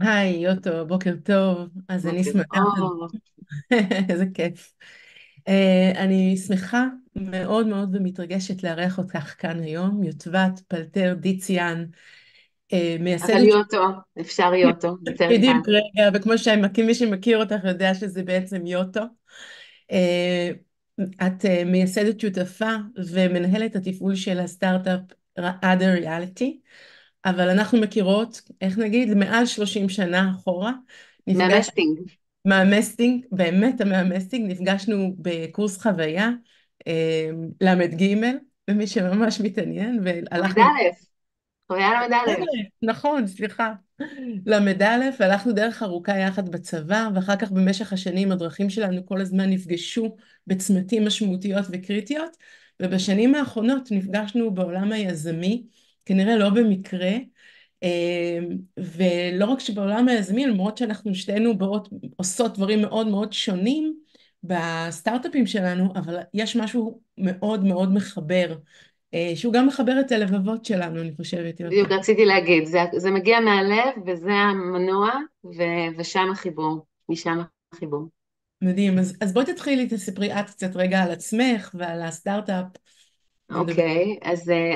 היי, יוטו, בוקר טוב. אז אני בוקר שמחה, אור. איזה כיף. אני שמחה מאוד מאוד ומתרגשת לארח אותך כאן היום, יוטבת פלטר דיציאן, אבל מייסדת, יוטו, אפשר יוטו, יותר קל. בדיוק רגע, וכמו שמי שמכיר אותך יודע שזה בעצם יוטו. אה, את מייסדת שותפה ומנהלת התפעול של הסטארט-אפ Other Reality, אבל אנחנו מכירות, איך נגיד, מעל 30 שנה אחורה. נפגשנו מהמסטינג. מהמסטינג, באמת המהמסטינג, נפגשנו בקורס חוויה, ל"ג, ומי שממש מתעניין, ל"ד, והלכנו, חוויה ל"ד. נכון, סליחה, ל"א, והלכנו דרך ארוכה יחד בצבא, ואחר כך במשך השנים הדרכים שלנו כל הזמן נפגשו בצמתים משמעותיות וקריטיות, ובשנים האחרונות נפגשנו בעולם היזמי, כנראה לא במקרה, ולא רק שבעולם היזמי, למרות שאנחנו שתינו עושות דברים מאוד מאוד שונים בסטארט-אפים שלנו, אבל יש משהו מאוד מאוד מחבר, שהוא גם מחבר את הלבבות שלנו, אני חושבת, יוטה. בדיוק רציתי להגיד, זה מגיע מהלב וזה המנוע, ושם החיבור, משם החיבור. מדהים. אז בואי תתחילי, תספרי את קצת רגע על עצמך ועל הסטארט-אפ, ונדבר. אוקיי,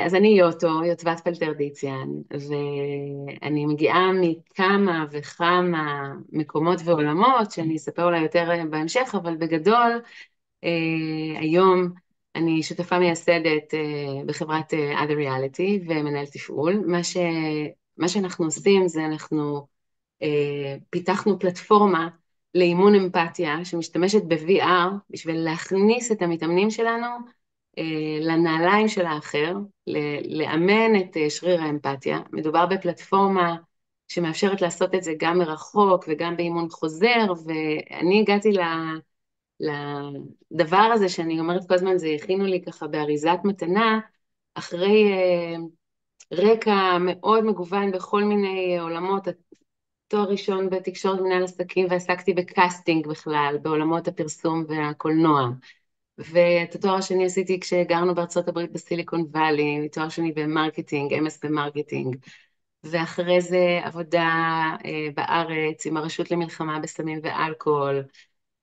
אז אני יוטו, יוטבת פלטרדיציאן, ואני מגיעה מכמה וכמה מקומות ועולמות, שאני אספר אולי יותר בהמשך, אבל בגדול, היום אני שותפה מייסדת בחברת Other Reality ומנהל תפעול. מה שאנחנו עושים זה אנחנו פיתחנו פלטפורמה לאימון אמפתיה שמשתמשת ב-VR בשביל להכניס את המתאמנים שלנו לנעליים של האחר, לאמן את שריר האמפתיה. מדובר בפלטפורמה שמאפשרת לעשות את זה גם מרחוק וגם באימון חוזר, ואני הגעתי לדבר הזה שאני אומרת כל הזמן, זה הכינו לי ככה באריזת מתנה, אחרי רקע מאוד מגוון בכל מיני עולמות, תואר ראשון בתקשורת מנהל עסקים, ועסקתי בקאסטינג בכלל, בעולמות הפרסום והקולנוע. ואת התואר השני עשיתי כשגרנו בארצות הברית בסיליקון וואלי, תואר שני במרקטינג, אמס במרקטינג, ואחרי זה עבודה בארץ עם הרשות למלחמה בסמים ואלכוהול,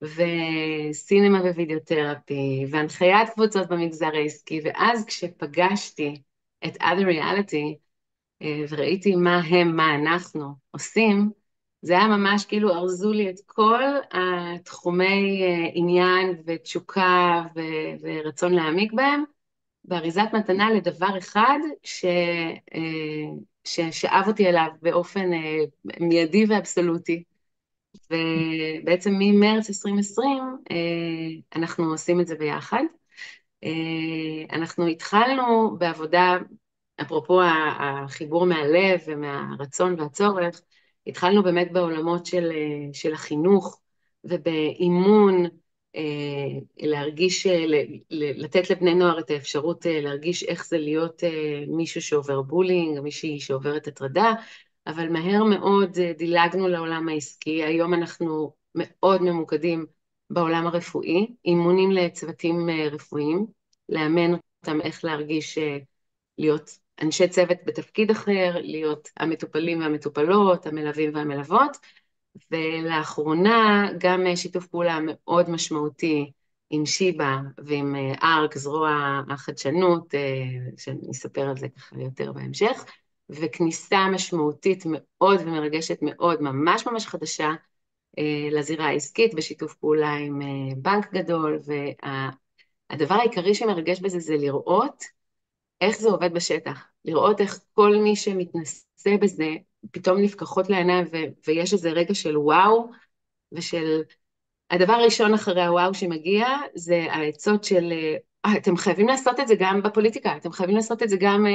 וסינמה ווידאותרפי, והנחיית קבוצות במגזר העסקי, ואז כשפגשתי את Other Reality, וראיתי מה הם, מה אנחנו עושים, זה היה ממש כאילו ארזו לי את כל התחומי עניין ותשוקה ורצון להעמיק בהם, באריזת מתנה לדבר אחד ששאב אותי אליו באופן מיידי ואבסולוטי. ובעצם ממרץ 2020 אנחנו עושים את זה ביחד. אנחנו התחלנו בעבודה, אפרופו החיבור מהלב ומהרצון והצורך, התחלנו באמת בעולמות של החינוך ובאימון, להרגיש, לתת לבני נוער את האפשרות להרגיש איך זה להיות מישהו שעובר בולינג, מישהי שעוברת הטרדה, אבל מהר מאוד דילגנו לעולם העסקי. היום אנחנו מאוד ממוקדים בעולם הרפואי, אימונים לצוותים רפואיים, לאמן אותם איך להרגיש, להיות אנשי צוות בתפקיד אחר, להיות המטופלים והמטופלות, המלווים והמלוות, ולאחרונה גם שיתוף פעולה מאוד משמעותי עם שיבא ועם ארק, זרוע החדשנות, שאני אספר על זה ככה יותר בהמשך, וכניסה משמעותית מאוד ומרגשת מאוד, ממש ממש חדשה, לזירה העסקית, בשיתוף פעולה עם בנק גדול, והדבר העיקרי שמרגש בזה זה לראות איך זה עובד בשטח, לראות איך כל מי שמתנסה בזה, פתאום נפקחות לעיניים ויש איזה רגע של וואו, ושל הדבר הראשון אחרי הוואו שמגיע, זה העצות של, אתם חייבים לעשות את זה גם בפוליטיקה, אתם חייבים לעשות את זה גם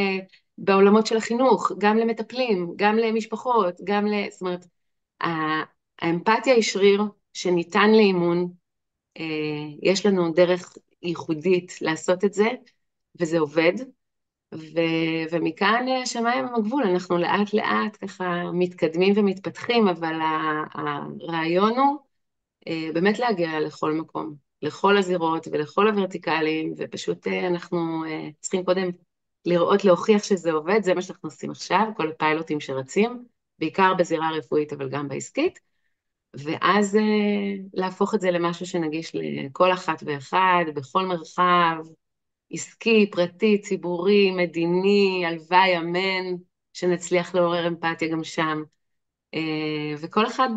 בעולמות של החינוך, גם למטפלים, גם למשפחות, זאת אומרת, האמפתיה היא שריר שניתן לאימון, יש לנו דרך ייחודית לעשות את זה, וזה עובד, ומכאן השמיים הם הגבול, אנחנו לאט לאט ככה מתקדמים ומתפתחים, אבל הרעיון הוא באמת להגיע לכל מקום, לכל הזירות ולכל הוורטיקלים, ופשוט אנחנו צריכים קודם לראות, להוכיח שזה עובד, זה מה שאנחנו עושים עכשיו, כל הפיילוטים שרצים, בעיקר בזירה הרפואית, אבל גם בעסקית, ואז להפוך את זה למשהו שנגיש לכל אחת ואחד, בכל מרחב, עסקי, פרטי, ציבורי, מדיני, הלוואי, אמן, שנצליח לעורר אמפתיה גם שם. וכל אחד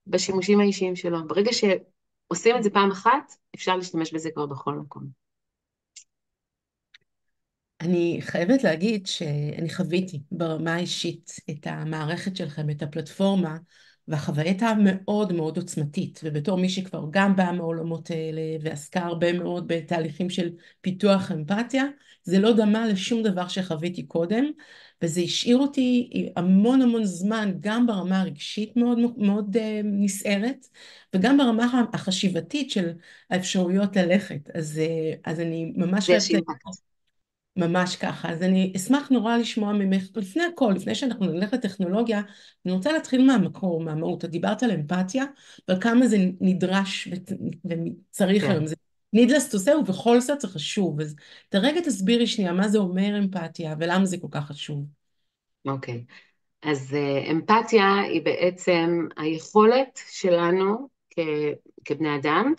בשימושים האישיים שלו. ברגע שעושים את זה פעם אחת, אפשר להשתמש בזה כבר בכל מקום. אני חייבת להגיד שאני חוויתי ברמה האישית את המערכת שלכם, את הפלטפורמה, והחוויה הייתה מאוד מאוד עוצמתית, ובתור מי שכבר גם באה מהעולמות האלה ועסקה הרבה מאוד בתהליכים של פיתוח אמפתיה, זה לא דמה לשום דבר שחוויתי קודם, וזה השאיר אותי המון המון זמן, גם ברמה הרגשית מאוד מאוד נסערת, וגם ברמה החשיבתית של האפשרויות ללכת. אז אני ממש יש חייבת אימפקט. ממש ככה. אז אני אשמח נורא לשמוע ממך, לפני הכל, לפני שאנחנו נלך לטכנולוגיה, אני רוצה להתחיל מהמקור, מהמהות. את דיברת על אמפתיה, ועל כמה זה נדרש וצריך כן, היום. זה needless to say, ובכל זאת זה חשוב. אז רגע תסבירי שנייה מה זה אומר אמפתיה, ולמה זה כל כך חשוב. אוקיי. אז אמפתיה היא בעצם היכולת שלנו כבני אדם,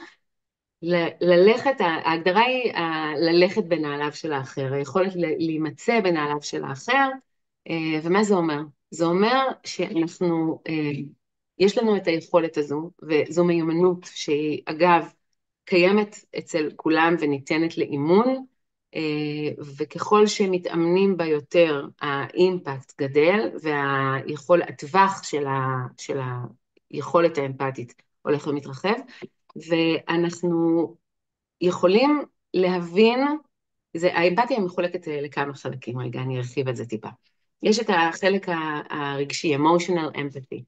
ללכת, ההגדרה היא ללכת בנעליו של האחר, היכולת להימצא בנעליו של האחר, ומה זה אומר? זה אומר שאנחנו, יש לנו את היכולת הזו, וזו מיומנות שהיא אגב קיימת אצל כולם וניתנת לאימון, וככל שמתאמנים בה יותר, האימפקט גדל, והטווח של היכולת האמפתית הולך ומתרחב, ואנחנו יכולים להבין, האמפתיה מחולקת לכמה חלקים, רגע, אני ארחיב על זה טיפה. יש את החלק הרגשי, emotional empathy.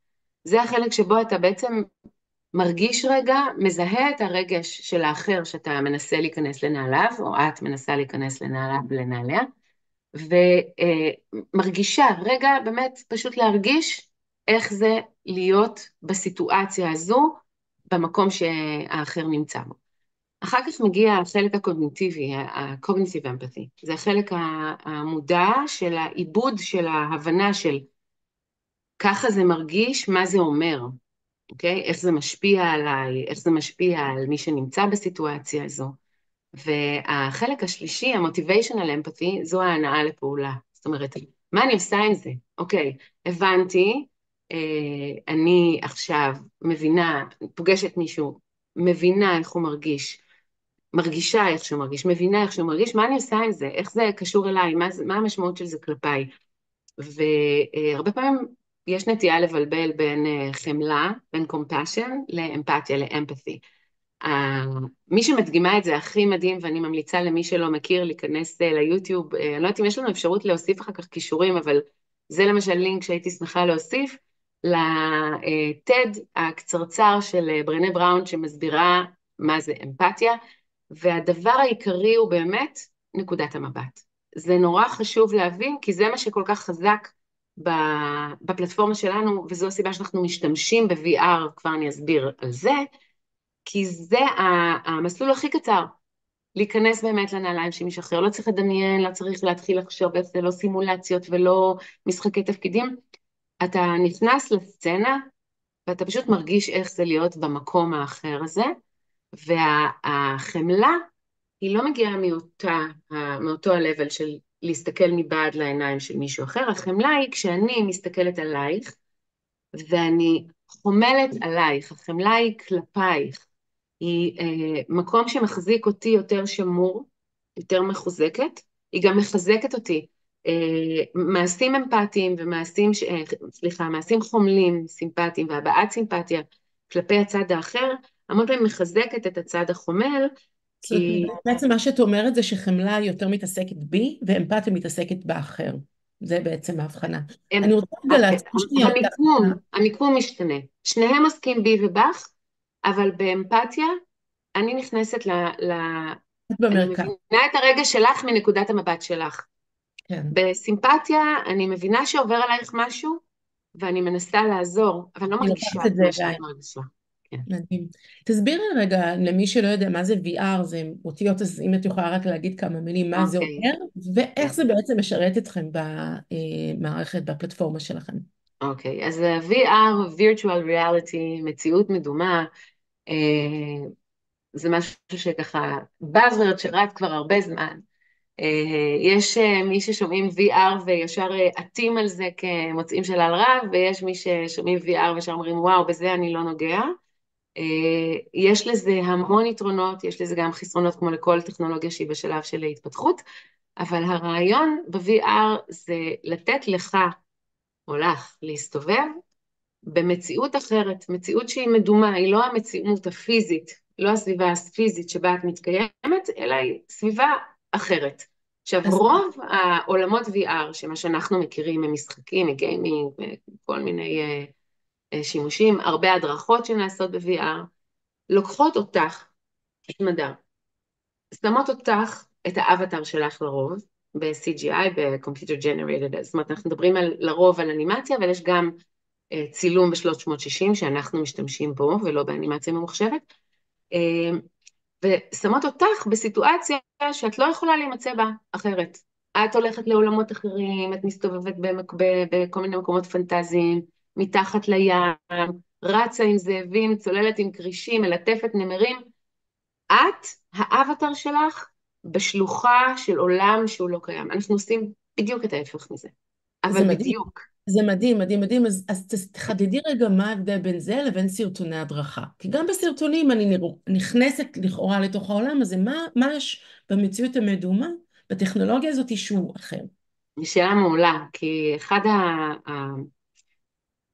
זה החלק שבו אתה בעצם מרגיש רגע, מזהה את הרגש של האחר שאתה מנסה להיכנס לנעליו, או את מנסה להיכנס לנעליו ולנעליה, ומרגישה, רגע באמת פשוט להרגיש איך זה להיות בסיטואציה הזו, במקום שהאחר נמצא בו. אחר כך מגיע החלק הקוגניטיבי, ה-cognitive empathy. זה החלק המודע של העיבוד של ההבנה של ככה זה מרגיש, מה זה אומר, אוקיי? איך זה משפיע עליי, איך זה משפיע על מי שנמצא בסיטואציה הזו. והחלק השלישי, ה-motivational empathy, זו ההנאה לפעולה. זאת אומרת, מה אני עושה עם זה? אוקיי, הבנתי, אני עכשיו מבינה, פוגשת מישהו, מבינה איך הוא מרגיש, מרגישה איך שהוא מרגיש, מבינה איך שהוא מרגיש, מה אני עושה עם זה? איך זה קשור אליי? מה המשמעות של זה כלפיי? והרבה פעמים יש נטייה לבלבל בין חמלה, בין compassion, לאמפתיה, לאמפתhy. מי שמדגימה את זה הכי מדהים, ואני ממליצה למי שלא מכיר להיכנס ליוטיוב, אני לא יודעת אם יש לנו אפשרות להוסיף אחר כך קישורים, אבל זה למשל לינק שהייתי שמחה להוסיף, לטד הקצרצר של ברנה בראון שמסבירה מה זה אמפתיה, והדבר העיקרי הוא באמת נקודת המבט. זה נורא חשוב להבין, כי זה מה שכל כך חזק בפלטפורמה שלנו, וזו הסיבה שאנחנו משתמשים ב-VR, כבר אני אסביר על זה, כי זה המסלול הכי קצר, להיכנס באמת לנעליים של מישהו אחר, לא צריך לדמיין, לא צריך להתחיל לחשוב איך זה, לא סימולציות ולא משחקי תפקידים, אתה נכנס לסצנה, ואתה פשוט מרגיש איך זה להיות במקום האחר הזה, והחמלה היא לא מגיעה מאותו ה-level של להסתכל מבעד לעיניים של מישהו אחר, החמלה היא כשאני מסתכלת עלייך, ואני חומלת עלייך, החמלה היא כלפייך, היא מקום שמחזיק אותי יותר שמור, יותר מחוזקת, היא גם מחזקת אותי. מעשים אמפתיים ומעשים, מעשים חומלים, סימפטיים והבעת סימפתיה כלפי הצד האחר, המון פעמים מחזקת את הצד החומל, זאת כי בעצם מה שאת אומרת זה שחמלה יותר מתעסקת בי, ואמפתיה מתעסקת באחר. זה בעצם ההבחנה. הם, אני רוצה רגע לעצור שנייה אותך. המיקום משתנה. שניהם עוסקים בי ובך, אבל באמפתיה אני נכנסת את אני במרכז. מבינה את הרגע שלך מנקודת המבט שלך. כן. בסימפתיה אני מבינה שעובר עלייך משהו, ואני מנסה לעזור, אבל אני לא אני מרגישה לוקחת את את זה מה אליי. שאת מרגישה. כן. מדהים. תסבירי רגע למי שלא יודע מה זה VR, זה אותיות, אז אם את יכולה רק להגיד כמה מילים מה זה אוקיי, אומר, ואיך כן. זה בעצם משרת אתכם במערכת, בפלטפורמה שלכם. אוקיי, אז VR, virtual reality, מציאות מדומה, אה, זה משהו שככה, buzzword שרץ כבר הרבה זמן. יש מי ששומעים VR וישר עטים על זה כמוצאים של רב, ויש מי ששומעים VR וישר אומרים, וואו, בזה אני לא נוגע. יש לזה המון יתרונות, יש לזה גם חסרונות כמו לכל טכנולוגיה שהיא בשלב של התפתחות, אבל הרעיון ב-VR זה לתת לך או לך להסתובב במציאות אחרת, מציאות שהיא מדומה, היא לא המציאות הפיזית, לא הסביבה הפיזית שבה את מתקיימת, אלא היא סביבה אחרת. עכשיו, אז רוב העולמות VR, שמה שאנחנו מכירים ממשחקים, מגיימינג, וכל מיני שימושים, הרבה הדרכות שנעשות ב-VR, לוקחות אותך, מדע, שמות אותך, את האבטר שלך לרוב, ב-CGI, ב-Computer Generated, זאת אומרת, אנחנו מדברים לרוב על אנימציה, אבל יש גם צילום ב-360 שאנחנו משתמשים בו, ולא באנימציה ממוחשבת, ושמות אותך בסיטואציה שאת לא יכולה להימצא בה אחרת. את הולכת לעולמות אחרים, את מסתובבת בכל מיני מקומות פנטזיים, מתחת לים, רצה עם זאבים, צוללת עם כרישים, מלטפת נמרים. את, האבטר שלך, בשלוחה של עולם שהוא לא קיים. אנחנו עושים בדיוק את ההפך מזה, זה אבל מדהים, בדיוק. זה מדהים, מדהים, מדהים. אז תחדדי רגע מה ההבדל בין זה לבין סרטוני הדרכה. כי גם בסרטונים אני נכנסת לכאורה לתוך העולם הזה, מה יש במציאות המדומה, בטכנולוגיה הזאת שהוא אחר? זו שאלה מעולה, כי אחד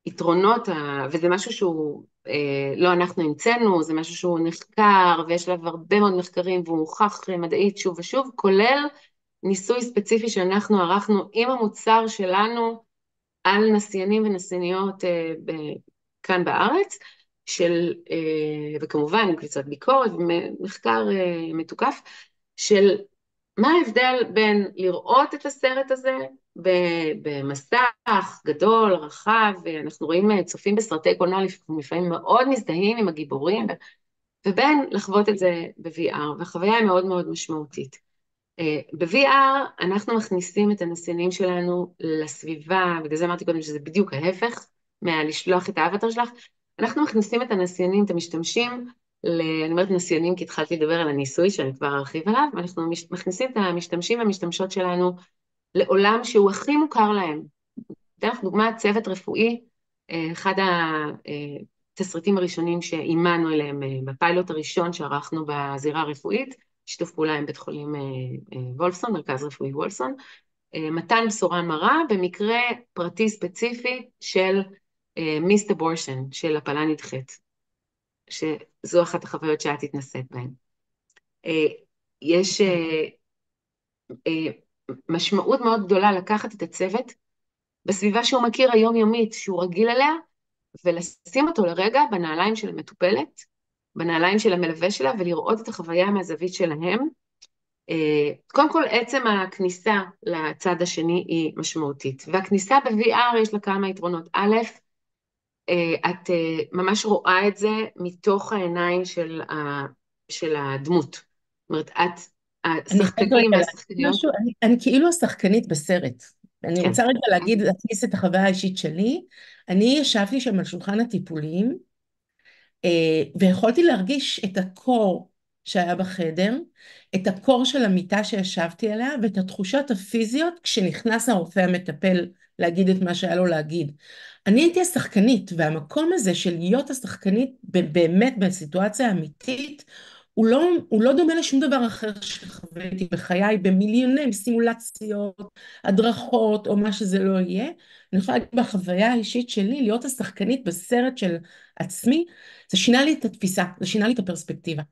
היתרונות, וזה משהו שהוא, לא אנחנו המצאנו, זה משהו שהוא נחקר, ויש עליו הרבה מאוד מחקרים, והוא הוכח מדעית שוב ושוב, כולל ניסוי ספציפי שאנחנו ערכנו עם המוצר שלנו, על נסיינים ונסייניות כאן בארץ, וכמובן עם קבוצת ביקורת ומחקר מתוקף, של מה ההבדל בין לראות את הסרט הזה במסך גדול, רחב, ואנחנו רואים צופים בסרטי קולנוע לפעמים מאוד מזדהים עם הגיבורים, ובין לחוות את זה ב-VR, והחוויה היא מאוד מאוד משמעותית. ב-VR אנחנו מכניסים את הנסיינים שלנו לסביבה, בגלל זה אמרתי קודם שזה בדיוק ההפך מהלשלוח את האבטר שלך, אנחנו מכניסים את הנסיינים, את המשתמשים, אני אומרת נסיינים כי התחלתי לדבר על הניסוי שאני כבר ארחיב עליו, ואנחנו מכניסים את המשתמשים והמשתמשות שלנו לעולם שהוא הכי מוכר להם. אתן לך דוגמה, צוות רפואי, אחד התסריטים הראשונים שאימנו אליהם בפיילוט הראשון שערכנו בזירה הרפואית, שיתוף פעולה עם בית חולים וולפסון, מרכז רפואי וולפסון, מתן בשורה מרה במקרה פרטי ספציפי של מיסט אבורשן, של הפלה נדחית, שזו אחת החוויות שאת התנסית בהן. יש משמעות מאוד גדולה לקחת את הצוות בסביבה שהוא מכיר היומיומית, שהוא רגיל אליה, ולשים אותו לרגע בנעליים של המטופלת, בנעליים של המלווה שלה, ולראות את החוויה מהזווית שלהם. קודם כל, עצם הכניסה לצד השני היא משמעותית, והכניסה ב-VR יש לה כמה יתרונות. א', את ממש רואה את זה מתוך העיניים של הדמות. זאת אומרת, אני חייבת רגע השחקנים להגיד והשחקניות, משהו, אני כאילו השחקנית בסרט. אני כן, רוצה רגע להגיד, להכניס את החוויה האישית שלי. אני ישבתי שם על שולחן הטיפולים, ויכולתי להרגיש את הקור שהיה בחדר, את הקור של המיטה שישבתי עליה, ואת התחושות הפיזיות כשנכנס הרופא המטפל להגיד את מה שהיה לו להגיד. אני הייתי השחקנית, והמקום הזה של להיות השחקנית באמת בסיטואציה האמיתית, הוא לא דומה לשום דבר אחר שחוויתי בחיי, במיליוני סימולציות, הדרכות או מה שזה לא יהיה. אני יכולה להגיד בחוויה האישית שלי, להיות השחקנית בסרט של עצמי, זה שינה לי את התפיסה, זה שינה לי את הפרספקטיבה.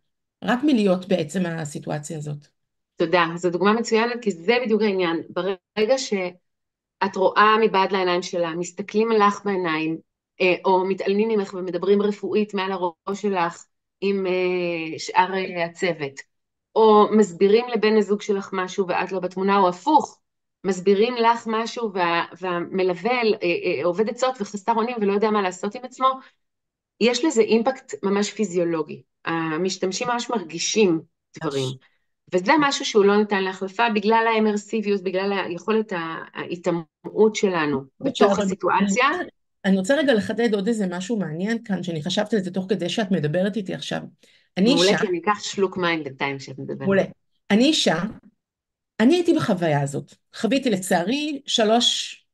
רק מלהיות בעצם הסיטואציה הזאת. תודה, זו דוגמה מצוינת, כי זה בדיוק העניין. ברגע שאת רואה מבעד לעיניים שלה, מסתכלים לך בעיניים, או מתעלמים ממך ומדברים רפואית מעל הראש שלך עם שאר הצוות, או מסבירים לבן הזוג שלך משהו ואת לא בתמונה, או הפוך, מסבירים לך משהו והמלווה עובד עצות וחסר אונים ולא יודע מה לעשות עם עצמו, יש לזה אימפקט ממש פיזיולוגי. המשתמשים ממש מרגישים דברים. וזה משהו שהוא לא ניתן להחלפה בגלל האמרסיביות, בגלל היכולת ההתאמות שלנו בתוך הסיטואציה. אני רוצה רגע לחדד עוד איזה משהו מעניין כאן, שאני חשבתי על זה תוך כדי שאת מדברת איתי עכשיו. אני מעולה, אישה, כי אני אקח שלוק מים בינתיים שאת מדברת. מעולה. אני אישה, אני הייתי בחוויה הזאת. חוויתי לצערי 3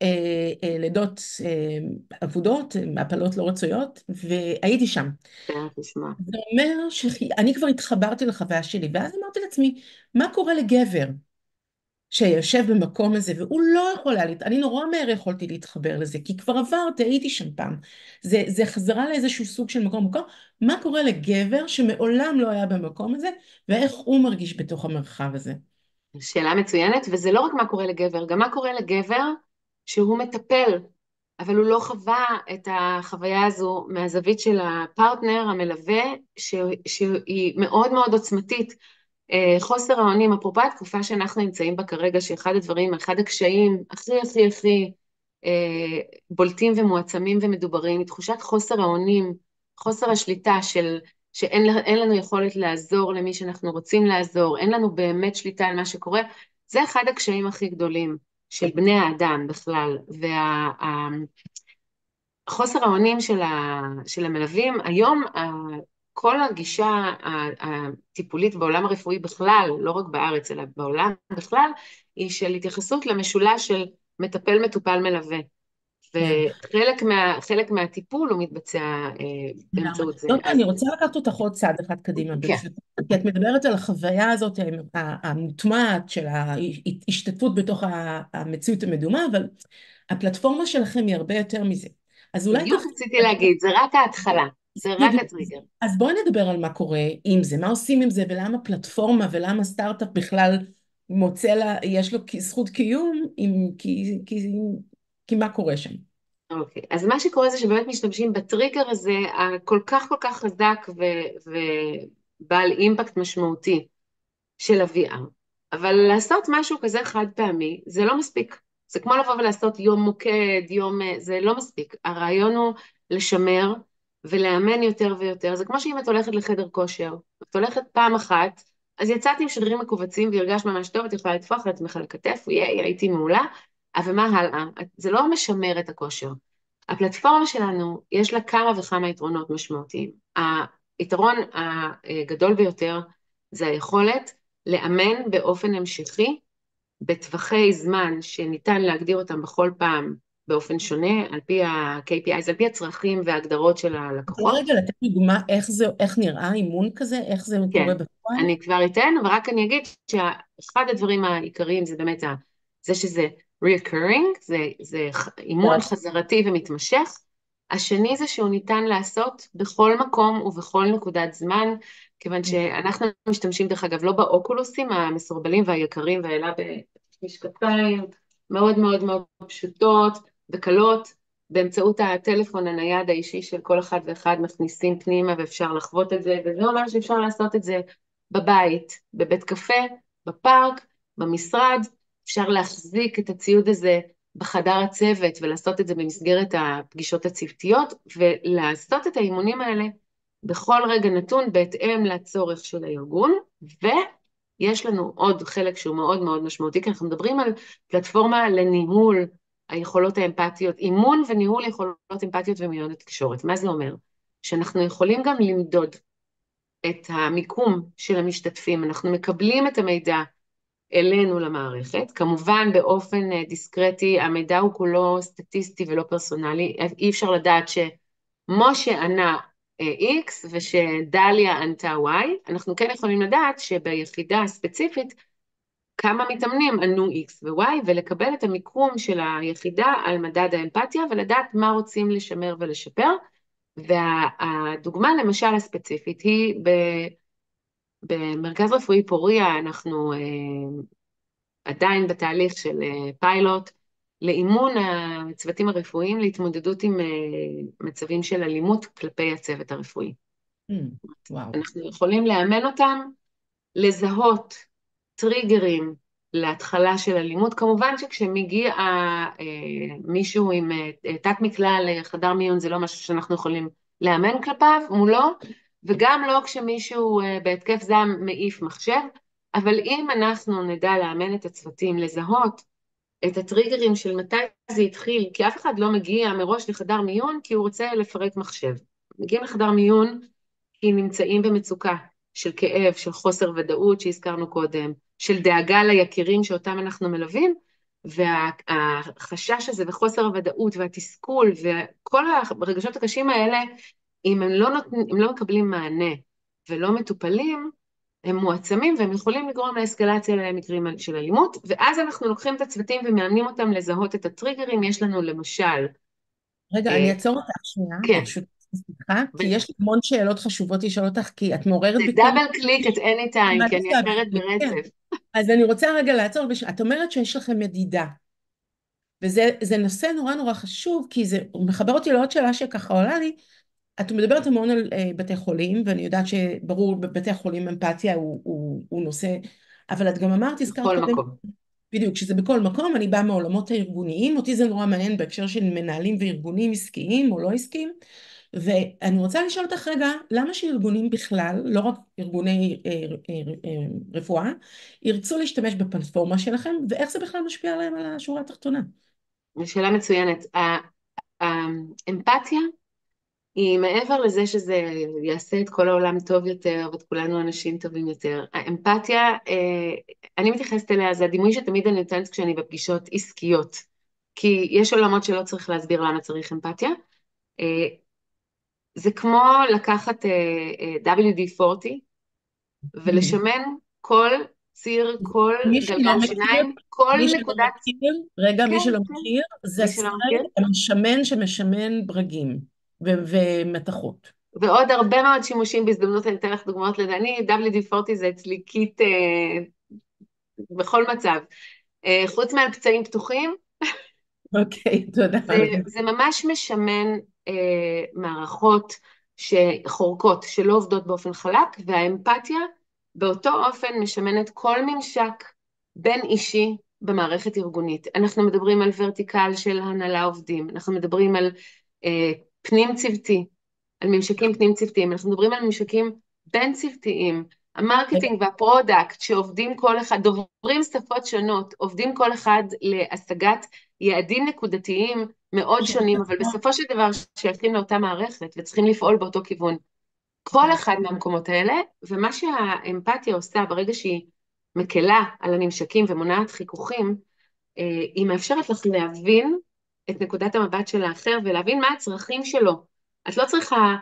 לידות אבודות, הפלות לא רצויות, והייתי שם. תכף נשמע. זה אומר שאני כבר התחברתי לחוויה שלי, ואז אמרתי לעצמי, מה קורה לגבר שיושב במקום הזה, והוא לא יכול היה, אני נורא מהר יכולתי להתחבר לזה, כי כבר עברתי, הייתי שם פעם. זה חזרה לאיזשהו סוג של מקום. מה קורה לגבר שמעולם לא היה במקום הזה, ואיך הוא מרגיש בתוך המרחב הזה? שאלה מצוינת, וזה לא רק מה קורה לגבר, גם מה קורה לגבר שהוא מטפל, אבל הוא לא חווה את החוויה הזו מהזווית של הפרטנר המלווה, שהיא מאוד מאוד עוצמתית. חוסר האונים, אפרופו התקופה שאנחנו נמצאים בה כרגע, שאחד הדברים, אחד הקשיים הכי הכי הכי בולטים ומועצמים ומדוברים, היא תחושת חוסר האונים, חוסר השליטה של שאין לנו יכולת לעזור למי שאנחנו רוצים לעזור, אין לנו באמת שליטה על מה שקורה, זה אחד הקשיים הכי גדולים של בני האדם בכלל, והחוסר האונים של המלווים, היום כל הגישה הטיפולית בעולם הרפואי בכלל, לא רק בארץ אלא בעולם בכלל, היא של התייחסות למשולש של מטפל, מטופל, מלווה. כן. וחלק מהטיפול הוא מתבצע לגמרי. באמצעות זה. זאת, אז אני רוצה לקחת אותך עוד צעד אחד קדימה, כן, ברשותך. כי את מדברת על החוויה הזאת המוטמעת של ההשתתפות בתוך המציאות המדומה, אבל הפלטפורמה שלכם היא הרבה יותר מזה. אז אולי בדיוק רציתי להגיד, זה רק ההתחלה, זה רק הטריגר. אז בואי נדבר על מה קורה עם זה, מה עושים עם זה, ולמה פלטפורמה ולמה סטארט-אפ בכלל מוצא לה, יש לו זכות קיום, כי מה קורה שם? אוקיי, אז מה שקורה זה שבאמת משתמשים בטריגר הזה, הכל כך כל כך חזק ובעל אימפקט משמעותי של ה-VR. אבל לעשות משהו כזה חד פעמי, זה לא מספיק. זה כמו לבוא ולעשות יום מוקד, זה לא מספיק. הרעיון הוא לשמר ולאמן יותר ויותר. זה כמו שאם את הולכת לחדר כושר, את הולכת פעם אחת, אז יצאת עם שרירים מכווצים והרגשת ממש טוב, את יכולה לטפוח לעצמך על הכתף, הייתי מעולה, אבל מה הלאה? זה לא משמר את הכושר. הפלטפורמה שלנו, יש לה כמה וכמה יתרונות משמעותיים. היתרון הגדול ביותר זה היכולת לאמן באופן המשכי, בטווחי זמן שניתן להגדיר אותם בכל פעם באופן שונה, על פי ה-KPIs, על פי הצרכים וההגדרות של יכולה הלקוחות. רגע לתת לי דוגמה איך נראה אימון כזה, איך זה כן, קורה בפועל? אני כבר אתן, אבל רק אני אגיד שאחד הדברים העיקריים זה באמת זה שזה reoccurring, זה אימון חזרתי ומתמשך. השני זה שהוא ניתן לעשות בכל מקום ובכל נקודת זמן, כיוון שאנחנו משתמשים דרך אגב לא באוקולוסים המסורבלים והיקרים, ואלה במשקפיים מאוד מאוד מאוד פשוטות וקלות, באמצעות הטלפון הנייד האישי של כל אחד ואחד מכניסים פנימה ואפשר לחוות את זה, וזה אומר שאפשר לעשות את זה בבית, בבית קפה, בפארק, במשרד, אפשר להחזיק את הציוד הזה בחדר הצוות ולעשות את זה במסגרת הפגישות הצוותיות, ולעשות את האימונים האלה בכל רגע נתון בהתאם לצורך של הארגון, ויש לנו עוד חלק שהוא מאוד מאוד משמעותי, כי אנחנו מדברים על פלטפורמה לניהול היכולות האמפתיות, אימון וניהול יכולות אמפתיות ומיומנות תקשורת. מה זה אומר? שאנחנו יכולים גם למדוד את המיקום של המשתתפים, אנחנו מקבלים את המידע אלינו למערכת, כמובן באופן דיסקרטי, המידע הוא כולו סטטיסטי ולא פרסונלי, אי אפשר לדעת שמשה ענה X ושדליה ענתה Y, אנחנו כן יכולים לדעת שביחידה הספציפית כמה מתאמנים ענו X ו-Y, ולקבל את המיקום של היחידה על מדד האמפתיה, ולדעת מה רוצים לשמר ולשפר, והדוגמה למשל הספציפית היא במרכז רפואי פוריה, אנחנו עדיין בתהליך של פיילוט, לאימון הצוותים הרפואיים להתמודדות עם מצבים של אלימות כלפי הצוות הרפואי. וואו. אנחנו יכולים לאמן אותם, לזהות טריגרים להתחלה של אלימות, כמובן שכשמגיע מישהו עם תת מקלע לחדר מיון, זה לא משהו שאנחנו יכולים לאמן כלפיו, מולו, וגם לא כשמישהו בהתקף זעם מעיף מחשב, אבל אם אנחנו נדע לאמן את הצוותים לזהות את הטריגרים של מתי זה התחיל, כי אף אחד לא מגיע מראש לחדר מיון כי הוא רוצה לפרק מחשב. מגיעים לחדר מיון כי נמצאים במצוקה של כאב, של חוסר ודאות שהזכרנו קודם, של דאגה ליקירים שאותם אנחנו מלווים, והחשש הזה וחוסר הוודאות והתסכול וכל הרגשות הקשים האלה, אם הם לא מקבלים מענה ולא מטופלים, הם מועצמים והם יכולים לגרום לאסקלציה למקרים של אלימות, ואז אנחנו לוקחים את הצוותים ומאמנים אותם לזהות את הטריגרים. יש לנו למשל, רגע, אני אה, אעצור אותך שנייה, כן, ברשות, סליחה, כי בטח, יש לי המון שאלות חשובות לשאול אותך, כי את זה מעוררת בי כל מיני... דאבל קליק את any time, מה כי זה אני דאבל אחרת קליק? כן. ברצף. אז אני רוצה רגע לעצור, את אומרת שיש לכם מדידה, וזה נושא נורא נורא חשוב, כי זה מחבר אותי לעוד שאלה שככה עולה לי. את מדברת המון על בתי חולים, ואני יודעת שברור בבתי חולים אמפתיה הוא נושא, אבל את גם אמרת, הזכרת בכל קודם, מקום. בדיוק, שזה בכל מקום. אני באה מעולמות הארגוניים, אותי זה נורא מעניין בהקשר של מנהלים וארגונים עסקיים או לא עסקיים, ואני רוצה לשאול אותך רגע, למה שארגונים בכלל, לא רק ארגוני רפואה, ירצו להשתמש בפלטפורמה שלכם, ואיך זה בכלל משפיע עליהם על השורה התחתונה? זו שאלה מצוינת. האמפתיה היא מעבר לזה שזה יעשה את כל העולם טוב יותר ואת כולנו אנשים טובים יותר. האמפתיה, אני מתייחסת אליה, זה הדימוי שתמיד אני נותנת כשאני בפגישות עסקיות, כי יש עולמות שלא צריך להסביר למה צריך אמפתיה. אה, זה כמו לקחת WD-40 ולשמן כל ציר, כל מי שלא גלגל מכיר, שיניים, כל מי שלא נקודת, מכיר, רגע, מי כן, שלא כן, מכיר, זה מי שלא ספרי מכיר. המשמן שמשמן ברגים ומתכות. ועוד הרבה מאוד שימושים. בהזדמנות אני אתן לך דוגמאות לזה. אני, WD-40 זה אצלי קיט בכל מצב. חוץ מעל פצעים פתוחים, אוקיי, תודה על זה. זה ממש משמן מערכות חורקות שלא עובדות באופן חלק, והאמפתיה באותו אופן משמנת כל ממשק בין אישי במערכת ארגונית. אנחנו מדברים על ורטיקל של הנהלה עובדים, אנחנו מדברים על פנים צוותי, על ממשקים פנים צוותיים, אנחנו מדברים על ממשקים בין צוותיים, רגע, המרקטינג והפרודקט שעובדים כל אחד, דוברים שפות שונות, עובדים כל אחד להשגת יעדים נקודתיים מאוד שונים, אבל בסופו של דבר שייכים לאותה מערכת ופצריכים לפעול באותו כיוון. כל אחד מהמקומות האלה, ומה שהאמפתיה עושה ברגע שהיא מקלה על הנמשקים ומונעת חיכוכים, היא מאפשרת לך להבין את נקודת המבט של האחר ולהבין מה הצרכים שלו. את לא צריכה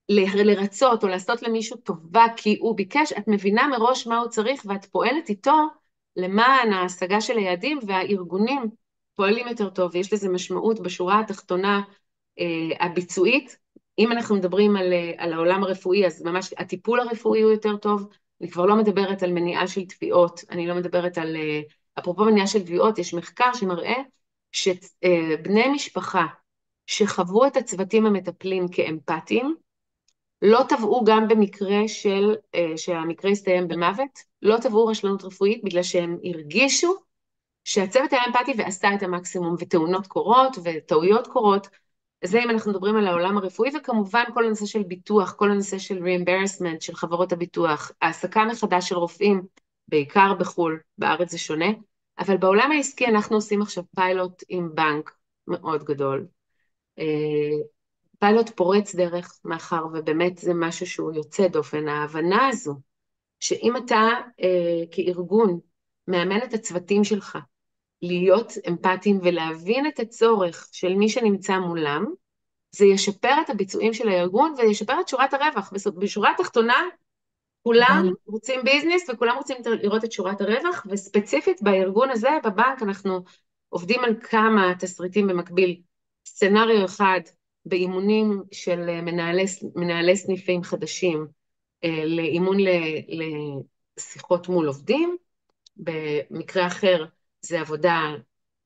לרצות או לעשות למישהו טובה כי הוא ביקש, את מבינה מראש מה הוא צריך ואת פועלת איתו למען ההשגה של היעדים, והארגונים פועלים יותר טוב, ויש לזה משמעות בשורה התחתונה הביצועית. אם אנחנו מדברים על העולם הרפואי, אז ממש הטיפול הרפואי הוא יותר טוב. אני כבר לא מדברת על מניעה של תביעות, אני לא מדברת על, אפרופו מניעה של תביעות, יש מחקר שמראה שבני משפחה שחוו את הצוותים המטפלים כאמפתיים, לא תבעו גם במקרה שהמקרה הסתיים במוות, לא תבעו רשלנות רפואית בגלל שהם הרגישו שהצוות היה אמפתי ועשה את המקסימום, ותאונות קורות וטעויות קורות. זה אם אנחנו מדברים על העולם הרפואי, וכמובן כל הנושא של ביטוח, כל הנושא של reimbursement של חברות הביטוח, העסקה מחדש של רופאים, בעיקר בחו"ל, בארץ זה שונה, אבל בעולם העסקי אנחנו עושים עכשיו פיילוט עם בנק מאוד גדול, פיילוט פורץ דרך, מאחר ובאמת זה משהו שהוא יוצא דופן. ההבנה הזו, שאם אתה כארגון מאמן את הצוותים שלך להיות אמפתיים ולהבין את הצורך של מי שנמצא מולם, זה ישפר את הביצועים של הארגון וישפר את שורת הרווח. בשורה התחתונה, כולם לגמרי. רוצים ביזנס וכולם רוצים לראות את שורת הרווח, וספציפית בארגון הזה, בבנק, אנחנו עובדים על כמה תסריטים במקביל. סצנריו אחד, באימונים של מנהלי סניפים חדשים, לאימון לשיחות מול עובדים. במקרה אחר זה עבודה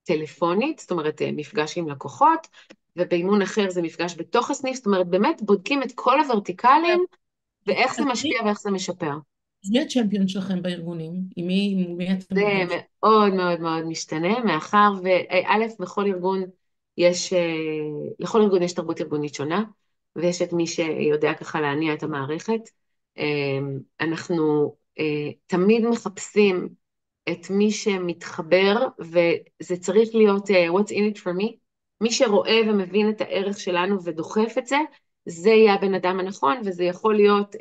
טלפונית, זאת אומרת מפגש עם לקוחות, ובאימון אחר זה מפגש בתוך הסניף, זאת אומרת באמת בודקים את כל הוורטיקלים ואיך זה אז משפיע ואיך זה משפר. מי הצ'מפיון שלכם בארגונים? עם מי אתם זה עובדים? מאוד מאוד מאוד משתנה, מאחר וא', לכל ארגון יש תרבות ארגונית שונה, ויש את מי שיודע ככה להניע את המערכת. אנחנו תמיד מחפשים את מי שמתחבר, וזה צריך להיות what's in it for me, מי שרואה ומבין את הערך שלנו ודוחף את זה, זה יהיה הבן אדם הנכון, וזה יכול להיות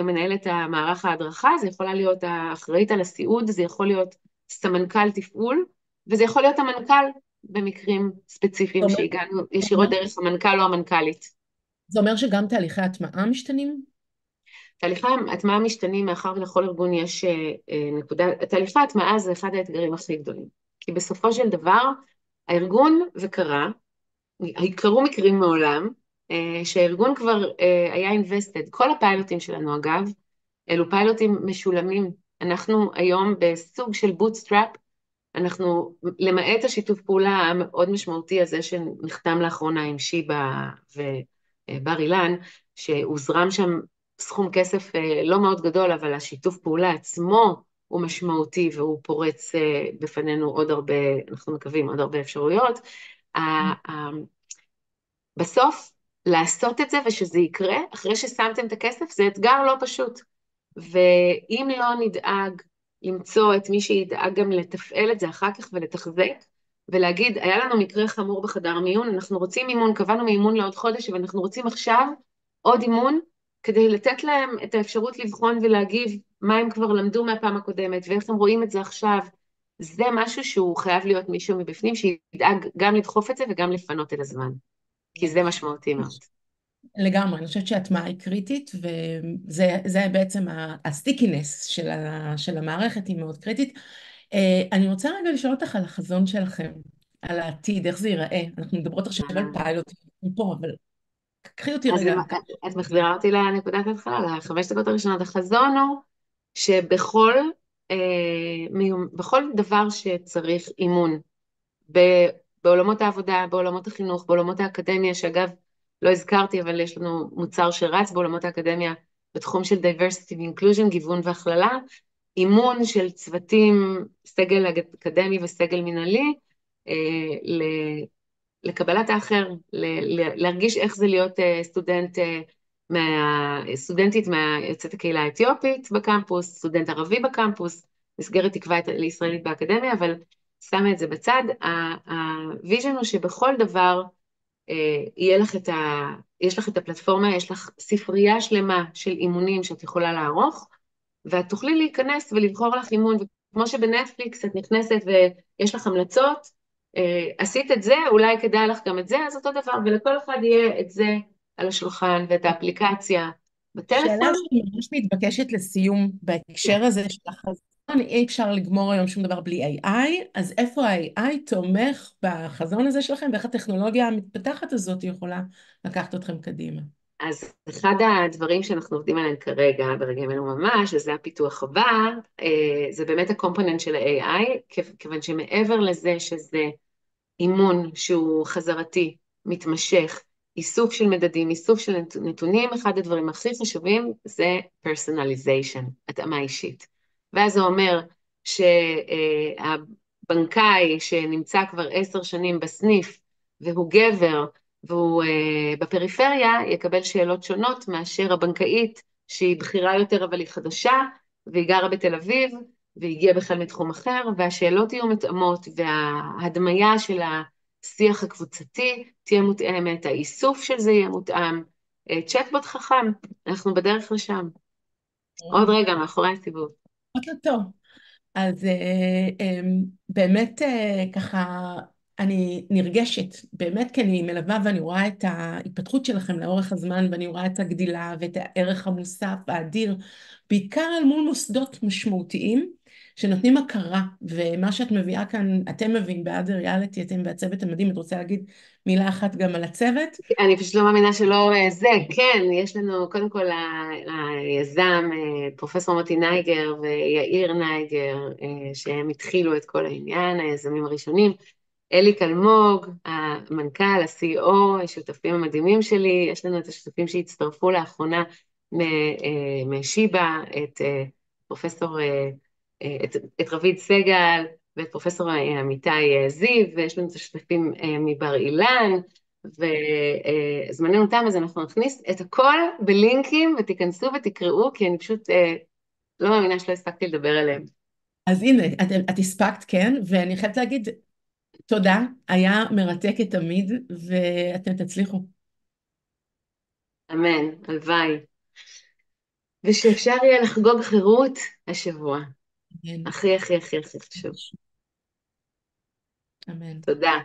מנהלת המערך ההדרכה, זה יכולה להיות האחראית על הסיעוד, זה יכול להיות סמנכ"ל תפעול, וזה יכול להיות המנכ"ל במקרים זה ספציפיים אומר, שהגענו זה אומר, ישירות דרך המנכ"ל או המנכ"לית. זה אומר שגם תהליכי הטמעה משתנים? תהליכי ההטמעה משתנים מאחר ולכל ארגון יש תהליכי ההטמעה זה אחד האתגרים הכי גדולים. כי בסופו של דבר, הארגון, קרו מקרים מעולם, שהארגון כבר היה invested. כל הפיילוטים שלנו, אגב, אלו פיילוטים משולמים. אנחנו היום בסוג של bootstrap, אנחנו, למעט השיתוף פעולה המאוד משמעותי הזה שנחתם לאחרונה עם שיבא ובר אילן, שהוזרם שם סכום כסף לא מאוד גדול, אבל השיתוף פעולה עצמו הוא משמעותי והוא פורץ בפנינו עוד הרבה, אנחנו מקווים, עוד הרבה אפשרויות. בסוף, לעשות את זה ושזה יקרה, אחרי ששמתם את הכסף, זה אתגר לא פשוט. ואם לא נדאג למצוא את מי שידאג גם לתפעל את זה אחר כך ולתחזק, ולהגיד, היה לנו מקרה חמור בחדר מיון, אנחנו רוצים אימון, קבענו מאימון לעוד חודש, ואנחנו רוצים עכשיו עוד אימון, כדי לתת להם את האפשרות לבחון ולהגיב מה הם כבר למדו מהפעם הקודמת, ואיך הם רואים את זה עכשיו. זה משהו שהוא חייב להיות מישהו מבפנים, שידאג גם לדחוף את זה וגם לפנות את הזמן, כי זה משמעותי מאוד. לגמרי, אני חושבת שהטמעה היא קריטית, וזה בעצם הסטיקינס של המערכת היא מאוד קריטית. אני רוצה רגע לשאול אותך על החזון שלכם, על העתיד, איך זה ייראה. אנחנו מדברות עכשיו על פיילוט פה, אבל קחי אותי אז רגע. את מחזירה אותי לנקודת ההתחלה, לחמש דקות הראשונות. החזון הוא שבכל בכל דבר שצריך אימון, בעולמות העבודה, בעולמות החינוך, בעולמות האקדמיה, שאגב, לא הזכרתי, אבל יש לנו מוצר שרץ בעולמות האקדמיה, בתחום של diversity and inclusion, גיוון והכללה, אימון של צוותים, סגל אקדמי וסגל מנהלי, לקבלת האחר, להרגיש איך זה להיות סטודנטית מיוצאת הקהילה האתיופית בקמפוס, סטודנט ערבי בקמפוס, מסגרת תקווה לישראלית באקדמיה, אבל שמה את זה בצד. הוויז'ן הוא שבכל דבר יש לך את הפלטפורמה, יש לך ספרייה שלמה של אימונים שאת יכולה לערוך, ואת תוכלי להיכנס ולבחור לך אימון, וכמו שבנטפליקס את נכנסת ויש לך המלצות, עשית את זה, אולי כדאי לך גם את זה, אז אותו דבר, ולכל אחד יהיה את זה על השולחן ואת האפליקציה שאלה בטלפון. שממש מתבקשת לסיום בהקשר הזה של החזון, אי אפשר לגמור היום שום דבר בלי AI, אז איפה ה-AI תומך בחזון הזה שלכם, ואיך הטכנולוגיה המתפתחת הזאת יכולה לקחת אתכם קדימה? אז אחד הדברים שאנחנו עובדים עליהם כרגע, ברגעים אלו ממש, וזה הפיתוח הבא, זה באמת הקומפוננט של ה-AI, כיוון שמעבר לזה שזה אימון שהוא חזרתי, מתמשך, איסוף של מדדים, איסוף של נתונים, אחד הדברים הכי חשובים זה personalization, התאמה אישית. ואז זה אומר שהבנקאי שנמצא כבר 10 שנים בסניף, והוא גבר, והוא בפריפריה, יקבל שאלות שונות מאשר הבנקאית, שהיא בכירה יותר אבל היא חדשה, והיא גרה בתל אביב, והגיעה בכלל מתחום אחר, והשאלות יהיו מותאמות, וההדמיה של השיח הקבוצתי תהיה מותאמת, האיסוף של זה יהיה מותאם, צ'טבוט חכם, אנחנו בדרך לשם. עוד רגע, מאחורי הסיבוב. בוקר טוב. אז באמת ככה, אני נרגשת, באמת כי אני מלווה ואני רואה את ההתפתחות שלכם לאורך הזמן, ואני רואה את הגדילה ואת הערך המוסף האדיר, בעיקר על מול מוסדות משמעותיים, שנותנים הכרה, ומה שאת מביאה כאן, אתם מביאים בעד ריאליטי, אתם והצוות המדהים. את רוצה להגיד מילה אחת גם על הצוות? אני פשוט לא מאמינה שלא זה, כן, יש לנו קודם כל היזם, פרופסור מוטי נייגר ויאיר נייגר, שהם התחילו את כל העניין, היזמים הראשונים, אלי קלמוג, המנכ"ל, ה-CEO, השותפים המדהימים שלי, יש לנו את השותפים שהצטרפו לאחרונה משיבא, את פרופסור, את רביד סגל, ואת פרופסור אמיתי זיו, ויש לנו את השותפים מבר אילן, וזמננו תם, אז אנחנו נכניס את הכל בלינקים, ותיכנסו ותקראו, כי אני פשוט לא מאמינה שלא הספקתי לדבר עליהם. אז הנה, את הספקת, כן, ואני חייבת להגיד תודה, היה מרתק כתמיד, ואתם תצליחו. אמן, הלוואי. ושאפשר יהיה לחגוג חירות השבוע. אמן. הכי הכי הכי הכי חשוב. אמן. תודה.